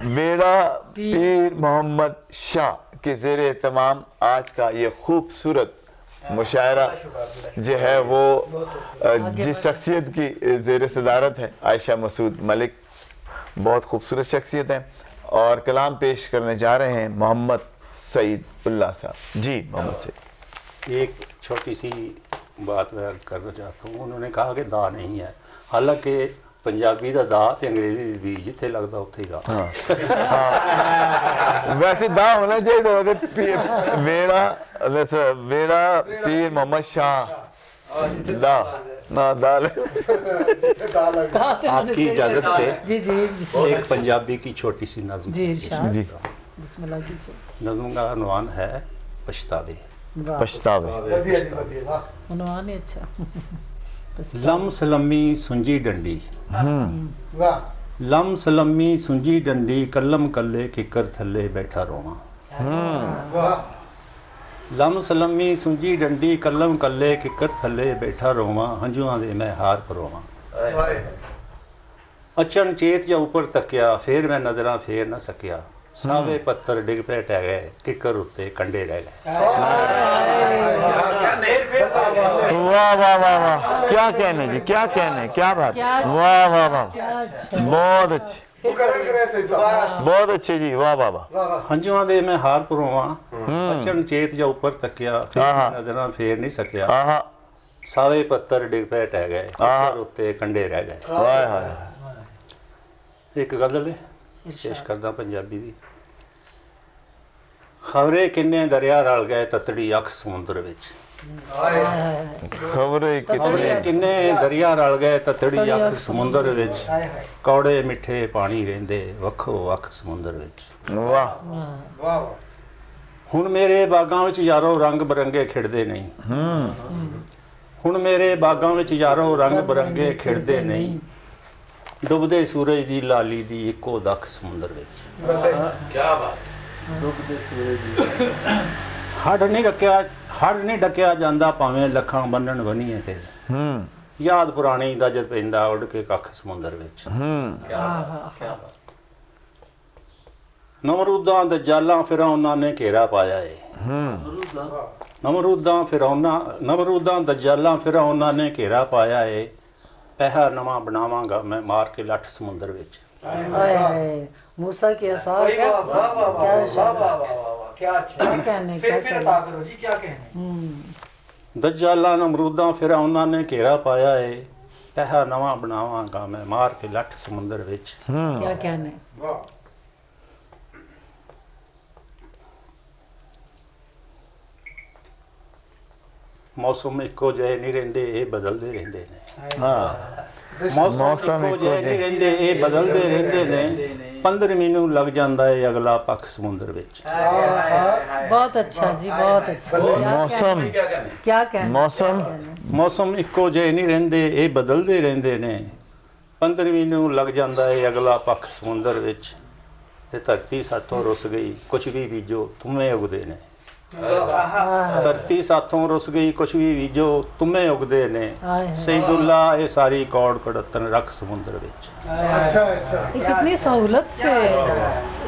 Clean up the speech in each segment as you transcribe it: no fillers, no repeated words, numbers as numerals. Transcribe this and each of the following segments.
बेड़ा पीर मोहम्मद शाह के ज़ेरे तमाम आज का ये खूबसूरत मुशायरा जो है वो जिस शख्सियत की ज़ेर सदारत है आयशा मसूद मलिक, बहुत खूबसूरत शख्सियत हैं, और कलाम पेश करने जा रहे हैं मोहम्मद सईद उल्लाह साहब। जी मोहम्मद सईद। एक छोटी सी बात मैं अर्ज करना चाहता हूँ। उन्होंने कहा कि दा नहीं है, हालांकि पंजाबी का दा तो अंग्रेजी दी जिथे लगता उत्थे ही दा। वैसे दा होना चाहिए बेड़ा पीर मोहम्मद शाह दा ना दाल। आपकी इजाज़त से जी जी एक पंजाबी की छोटी सी नज़म। जी इरशाद। जी बिस्मिल्लाह कीजिए। नज़म का उन्वान है पछतावे। वाह, पछतावे। उन्वान ही अच्छा। लम सलमी सुंजी डंडी, लम सलमी सुंजी डंडी, कलम कल्ले किकर थल्ले बैठा रोवां। लम सलमी सुंजी डंडी, कलम कल्ले किकर थल्ले बैठा रोवां, हंजुआं दे मैं हार परोवां। अचन चेत या ऊपर तकिया, फिर मैं नजरां फेर न सकिया, सावे पत्थर डिग पे टह गए, किकर उत्ते कंडे रह गए। वाह वाह वाह वाह, क्या कहने जी, क्या कहने, क्या बात। वाह वाह वाह, बहुत अच्छे, बहुत अच्छे जी, वाह वाह वाह। हंजुआं दे मैं हार परोवां, अचन चेत या ऊपर तकिया, फिर मैं नजरां फेर नहीं सकिया, आहा, सावे पत्थर डिग पे टह गए, किकर उत्ते कंडे रह गए। वाह वाह। एक गज़ल है पेश करदा पंजाबी दी। खबरे किन्ने दरिया रल गए ततड़ी अख समुंदर विच, खबरें खबरे किन्ने दरिया रल गए ततड़ी अख समुंदर विच, कौड़े मिठे पानी रहिंदे वखो वख समुंदर विच। वाह। हुण मेरे बागां विच यारो रंग बरंगे खिड़दे नहीं, हुण मेरे बागां विच यारो रंग बरंगे खिड़दे नहीं, डुबदे सूरज दी लाली दी इक्को दख समुंदर विच। क्या बात। डुबदे सूरज दी हड़ नहीं डकिया जांदा भावें लखां बन्नण बनीए ते, याद पुरानी दा जद पैंदा उड़ के कख समुंदर विच। क्या बात। नमरूदां दे जालां फिरौना ने घेरा पाया है, नमरूदां दे जालां फिरौना ने घेरा पाया है, पैहा नवा बनावांगा मैं मार के लठ समुंदर विच। मूसा के आसार क्या कहने, क्या कहने। दज्जालां नमरूदां फिरौना ने घेरा पाया है, पैहा नवा बनावांगा मैं मार के लठ समुंदर विच। क्या कहने। मौसम इक्को ਜਿਹੇ नहीं ਰਹਿੰਦੇ, ਇਹ ਬਦਲਦੇ ਰਹਿੰਦੇ ਨੇ। मौसम ਇੱਕੋ ਜਿਹੇ ਨਹੀਂ ਰਹਿੰਦੇ, ਇਹ ਬਦਲਦੇ ਰਹਿੰਦੇ ਨੇ। 15ਵੀਂ ਨੂੰ ਲੱਗ ਜਾਂਦਾ ਹੈ ਅਗਲਾ ਪੱਖ ਸਮੁੰਦਰ ਵਿੱਚ। बहुत अच्छा जी, बहुत अच्छा। मौसम क्या कहने। ਮੌਸਮ ਇੱਕੋ ਜਿਹੇ ਨਹੀਂ ਰਹਿੰਦੇ, ਇਹ ਬਦਲਦੇ ਰਹਿੰਦੇ ਨੇ। 15ਵੀਂ ਨੂੰ ਲੱਗ ਜਾਂਦਾ ਹੈ ਅਗਲਾ ਪੱਖ ਸਮੁੰਦਰ ਵਿੱਚ, ਤੇ ਧਰਤੀ ਸਾਥੋਂ ਰੁੱਸ ਗਈ ਕੁਛ ਵੀ ਬੀਜੋ ਤੁਮੇ ਉਗਦੇ ਨੇ। ਧਰਤੀ ਸਾਥੋਂ ਰੁੱਸ ਗਈ ਕੁਛ ਵੀ ਬੀਜੋ ਤੁਮੇ ਉਗਦੇ ਨੇ। सईदुल्ला ये सारी कौड़ कड़तन रख समुंदर विच। ये कितनी सहूलत से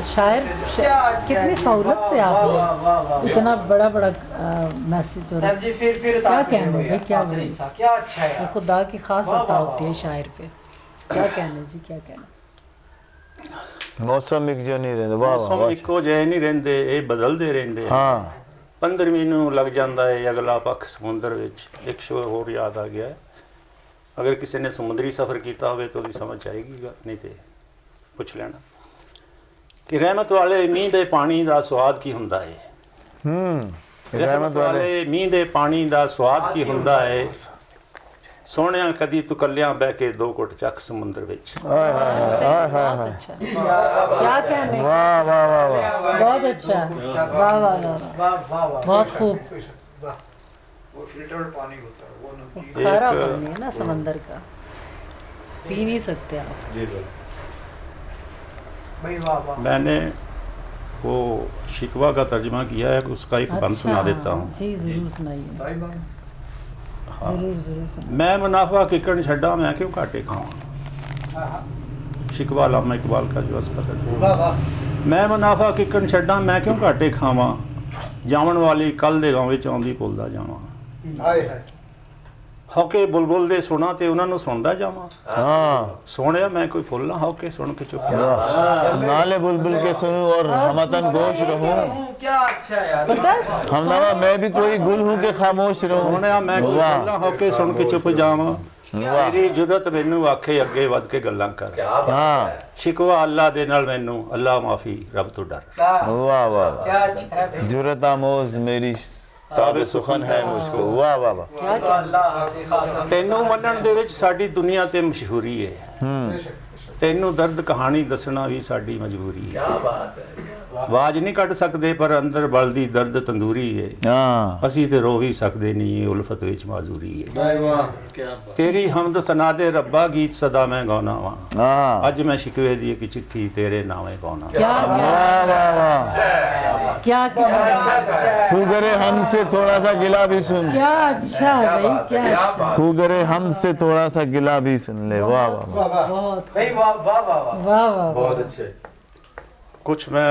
शायर, कितनी सहूलत से आप इतना बड़ा बड़ा मैसेज हो रहा है। क्या कहने भाई, क्या अच्छा है। खुदा की खास अता होती है शायर पे। क्या कहने जी, क्या कहने। मौसम एक जो नहीं रहते। वाह मौसम इक्को ਜਿਹੇ नहीं ਰਹਿੰਦੇ, ਇਹ ਬਦਲਦੇ ਰਹਿੰਦੇ। हाँ 15ਵੀਂ ਨੂੰ ਲੱਗ ਜਾਂਦਾ ਹੈ ਅਗਲਾ ਪੱਖ ਸਮੁੰਦਰ ਵਿੱਚ। ਇੱਕ ਸ਼ੋਰ ਹੋਰ ਯਾਦ ਆ ਗਿਆ ਹੈ, ਅਗਰ ਕਿਸੇ ਨੇ ਸਮੁੰਦਰੀ ਸਫ਼ਰ ਕੀਤਾ ਹੋਵੇ ਤਾਂ ਉਹਦੀ ਸਮਝ ਆਏਗੀ, ਨਹੀਂ ਤੇ ਪੁੱਛ ਲੈਣਾ ਕਿ ਰਹਿਮਤ ਵਾਲੇ ਮੀਂਹ ਦੇ ਪਾਣੀ ਦਾ ਸਵਾਦ ਕੀ ਹੁੰਦਾ ਹੈ। ਰਹਿਮਤ ਵਾਲੇ ਮੀਂਹ ਦੇ ਪਾਣੀ ਦਾ ਸਵਾਦ ਕੀ ਹੁੰਦਾ ਹੈ, ਸੋਹਣਿਆ ਕਦੀ ਤੂੰ ਕੱਲਿਆਂ ਬਹਿ ਕੇ ਦੋ ਘੁੱਟ ਚੱਖ ਸਮੁੰਦਰ ਵਿੱਚ। क्या कहने। वाह वाह वाह वाह। बहुत अच्छा, वाह वाह, बहुत खूब। वो फिल्टर्ड पानी होता है, वो नमकीन। खारा पानी है ना समंदर का, पी नहीं सकते आप। मैंने वो शिकवा का तर्जमा किया है, उसका एक बंद सुना देता हूँ। जी जरूर सुनाइए। जरूर जरूर सुनाइए। मैं मुनाफा किकण छड्डा मैं क्यों घाटे खावां, शिकवा लामा इकबाल का जो अस्पताल वाह वाह मैं मुनाफा किकन छड्डां मैं क्यों घाटे खावां जावन वाली कल दे गाँव विच आउंदी भुलदा जावां हाय हाय हौके बुलबुल दे सुना ते उन्हां नूं सुणदा जावां हाँ सोहणिया मैं कोई फुल ना हौके सुन के चुप वाह। नाले बुलबुल के सुनूं और हमतन गोश रहूं, क्या अच्छा यार बस हमनवा मैं भी कोई गुल हूँ के खामोश रहूं। सोहणिया मैं कोई वाह फुल ना हौके सुन के चुप जावां वाह। तेरी जुरत मैनू आखे अगे वध के गल्लां कर हाँ शिकवा अल्लाह दे नाल मैनू अल्लाह माफी रब तो डर वाह वाह क्या अच्छा है भाई। जुरत आमोज मेरी ताबे सुखन है मुझको। वाह वाह वाह। क्या क्या अल्लाह से खाका ਤੈਨੂੰ ਮੰਨਣ ਦੇ ਵਿੱਚ ਸਾਡੀ ਦੁਨੀਆ ਤੇ ਮਸ਼ਹੂਰੀ ਹੈ ਤੈਨੂੰ ਦਰਦ ਕਹਾਣੀ ਦੱਸਣਾ ਵੀ ਸਾਡੀ ਮਜਬੂਰੀ ਹੈ ਆਵਾਜ਼ ਨਹੀਂ ਕੱਢ ਸਕਦੇ ਪਰ ਅੰਦਰ ਬਲਦੀ ਦਰਦ ਤੰਦੂਰੀ ਹੈ हाँ ਅਸੀਂ ਤੇ ਰੋ ਵੀ ਸਕਦੇ ਨਹੀਂ ਇਹ ਉਲਫਤ ਵਿੱਚ ਮਾਜ਼ੂਰੀ ਹੈ ਤੇਰੀ ਹਮਦ ਸਨਾ ਦੇ ਰੱਬਾ ਗੀਤ ਸਦਾ ਮੈਂ ਗਾਉਣਾ ਵਾਂ हाँ ਅੱਜ ਮੈਂ ਸ਼ਿਕਵੇ ਦੀ ਇੱਕ ਚਿੱਠੀ ਤੇਰੇ ਨਾਵੇਂ ਪਾਉਣਾ क्या वाह वाह वाह। क्या क्या तू करे हमसे थोड़ा सा गिला भी सुन, क्या अच्छा है भाई, क्या अच्छा। तू करे हमसे थोड़ा सा गिला भी सुन ले। वाह वाह वाह। वाह वाह बहुत भाई वाह वाह वाह वाह वाह वाह बहुत अच्छे कुछ मैं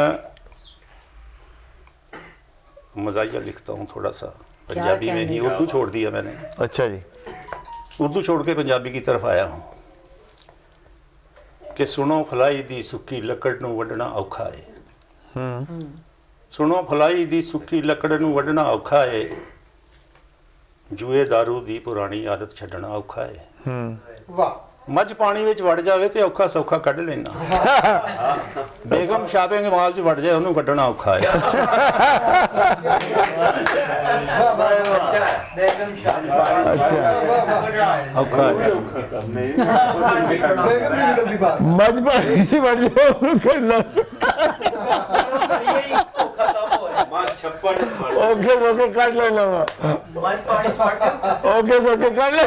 मज़ाहिया लिखता हूँ थोड़ा सा पंजाबी में ही, कहने उर्दू छोड़ दिया मैंने, अच्छा जी। उर्दू छोड़ के पंजाबी की तरफ आया हूँ कि सुनो फलाई दी सुक्की लकड़ नूं वड्ढना औखा है सुनो फलाई दी सुक्की लकड़ नूं वड्ढना औखा है ਜੂਏ दारू ਦੀ ਪੁਰਾਣੀ ਆਦਤ ਛੱਡਣਾ ਔਖਾ ਹੈ वाह ਮੱਝ ਪਾਣੀ ਵਿੱਚ ਵੜ ਜਾਵੇ ਤੇ ਔਖਾ ਸੌਖਾ ਕੱਢ ਲੈਣਾ ਬੇਗਮ ਸ਼ਾਪਿੰਗ ਮਾਲ 'ਚ ਵੜ ਜਾਏ ਉਹਨੂੰ ਕੱਢਣਾ ਔਖਾ ਹੈ बेगम शाह ਔਖਾ ਹੈ बेगम की बात मजबूरी से बढ़ जाए उन्हें करना। यही खत्म हो रहा ओके ओके कर लेना। है मन पानी पड़ गया ओके ओके कर ले।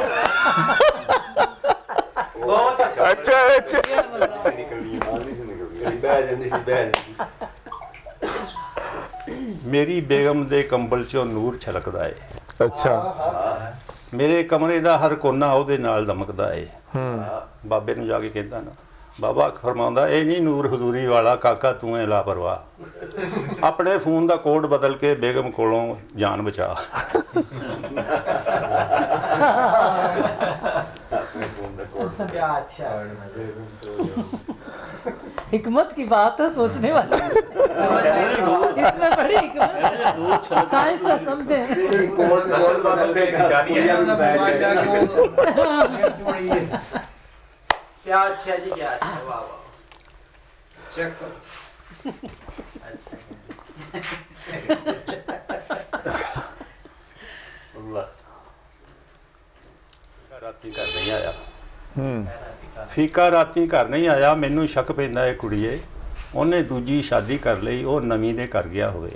बहुत अच्छा अच्छा अच्छा। ਮੇਰੀ ਬੇਗਮ ਦੇ ਕੰਬਲ 'ਚੋਂ ਨੂਰ ਛਲਕਦਾ ਏ अच्छा ਮੇਰੇ ਕਮਰੇ ਦਾ ਹਰ ਕੋਨਾ ਉਹਦੇ ਨਾਲ ਦਮਕਦਾ ਏ ਬਾਬੇ ਨੂੰ ਜਾ ਕੇ ਕਹਿੰਦਾ ਨਾ ਬਾਬਾ ਫਰਮਾਉਂਦਾ ਇਹ ਨਹੀਂ ਨੂਰ ਹਜ਼ੂਰੀ ਵਾਲਾ ਕਾਕਾ ਤੂੰ ਐ ਲਾਪਰਵਾਹ ਆਪਣੇ ਫੋਨ ਦਾ ਕੋਡ ਬਦਲ ਕੇ ਬੇਗਮ ਕੋਲੋਂ ਜਾਨ ਬਚਾ क्या अच्छा है हिकमत की बात है, सोचने वाली इसमें बड़ी हिकमत साइंस से समझे। क्या अच्छा जी क्या अच्छा वाह वाह चेक करो ਰਾਤੀ ਘਰ ਨਹੀਂ ਆਇਆ ਫੀਕਾ ਰਾਤੀ ਘਰ ਨਹੀਂ ਆਇਆ ਮੈਨੂੰ ਸ਼ੱਕ ਪੈਂਦਾ ਇਹ ਕੁੜੀਏ ਉਹਨੇ ਦੂਜੀ ਸ਼ਾਦੀ ਕਰ ਲਈ ਉਹ ਨਵੀਂ ਦੇ ਘਰ ਗਿਆ ਹੋਵੇ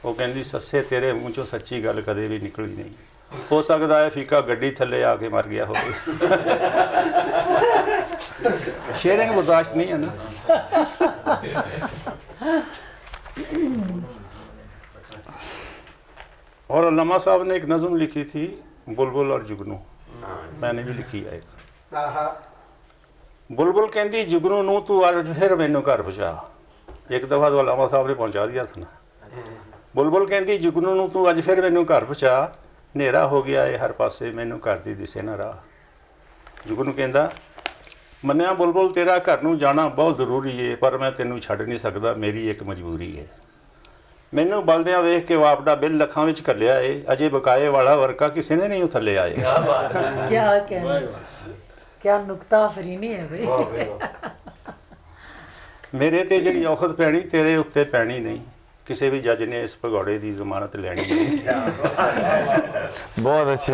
ਉਹ ਕਹਿੰਦੀ ਸੱਸੇ ਤੇਰੇ ਮੂੰਹ ਚੋਂ ਸੱਚੀ ਗੱਲ ਕਦੇ ਵੀ ਨਿਕਲੀ ਨਹੀਂ ਹੋ ਸਕਦਾ ਹੈ ਫੀਕਾ ਗੱਡੀ ਥੱਲੇ ਆ ਕੇ ਮਰ ਗਿਆ ਹੋਵੇ ਸ਼ੇਅਰਿੰਗ ਬਰਦਾਸ਼ਤ ਨਹੀਂ ਹੈ ਨਾ और अल्लामा साहब ने एक नज़म लिखी थी बुलबुल और जुगनू मैंने भी लिखी है एक आहा बुलबुल कहती जुगनू नू तू आज फिर मैनू घर पहुँचा एक दफ़ा तो अल्लामा साहब ने पहुँचा दिया था ना बुलबुल कहती जुगनू नू तू अज फिर मैनू घर पहुँचा हनेरा हो गया है हर पासे मैनू घर दी दिसे ना राह जुगनू कहता मन्निया बुलबुल तेरा घर नू जाना बहुत ज़रूरी है पर मैं तेनू छड्ड नहीं सकता मेरी एक मजबूरी है ਮੈਨੂੰ ਬਲਦਿਆਂ ਵੇਖ ਕੇ ਵਾਪ ਦਾ ਬਿੱਲ ਲੱਖਾਂ ਵਿੱਚ ਘੱਲਿਆ ਏ ਅਜੇ ਬਕਾਏ ਵਾਲਾ ਵਰਕਾ ਕਿਸੇ ਨੇ ਨਹੀਂ ਥੱਲੇ ਆਏ क्या कहने क्या नुक्ता फरीनी है भाई। ਮੇਰੇ ਤੇ ਜਿਹੜੀ ਔਖਤ ਪੈਣੀ ਤੇਰੇ ਉੱਤੇ ਪੈਣੀ ਨਹੀਂ ਕਿਸੇ ਵੀ ਜੱਜ ਨੇ ਇਸ ਭਗੌੜੇ ਦੀ ਜ਼ਮਾਨਤ ਲੈਣੀ ਨਹੀਂ बहुत अच्छे।